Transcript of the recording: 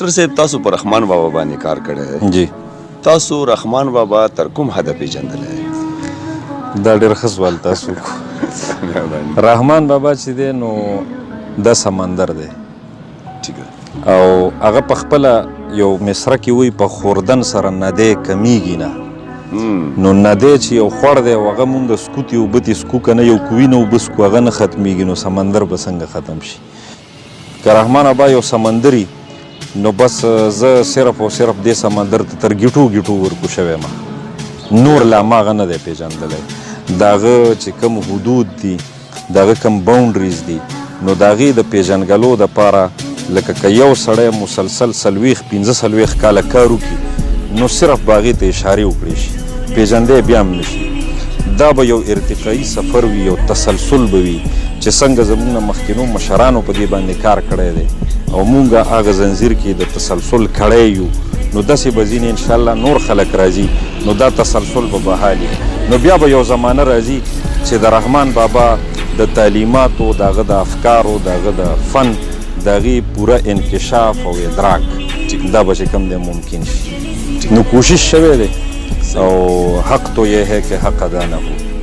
ډاکټر صاحب تاسو په رحمان بابا باندې کار کړی دی. جی تاسو رحمان بابا تر کوم حده پیژندلی؟ دا ډېر ښه سوال تاسو وکړو. رحمان بابا چې دی نو دا سمندر دی او هغه په خپله یو مصره کې وایي په خوردن سره ندی کمیږي نه. نو ندی چې یو خوړ دی او هغه مونږ د سکوتې اوبه تې سکو که نه یو کوي نه اوبه سکو هغه نه ختمیږي نو سمندر به څنګه ختم شي. که رحمان بابا یو سمندري نو بس زه صرف او صرف دې سمندر ته تر ګیټو ورکو شوی ما نور لا ما هغه نه دی پیژندلی. د هغه چې کوم حدود دي د هغه کوم باونډریز دي نو د هغې د پیژنګلو دپاره لکه که یو سړی مسلسل 40-45 کاله کار وکړي نو صرف به هغې ته اشارې وکړی شي پیژندی بیا هم نشي. دا به یو ارتقایي سفر وي یو تسلسل به وي چې څنګه زموږ نه مخکینو مشرانو په دې باندې کار کړی دی او مونږ هغه زنځیر کې د تسلسل کړی یو نو داسې به ځینې انشاءالله نور خلک راځي نو دا تسلسل به بحالي نو بیا به یو زمانه راځي چې د رحمان بابا د تعلیماتو د هغه د افکارو د هغه د فن د هغې پوره انکشاف او ادراک دا به چې کوم دی ممکن شي. نو کوشش شوی دی او حق تو یہ ہے کہ حق ادا نہ ہو.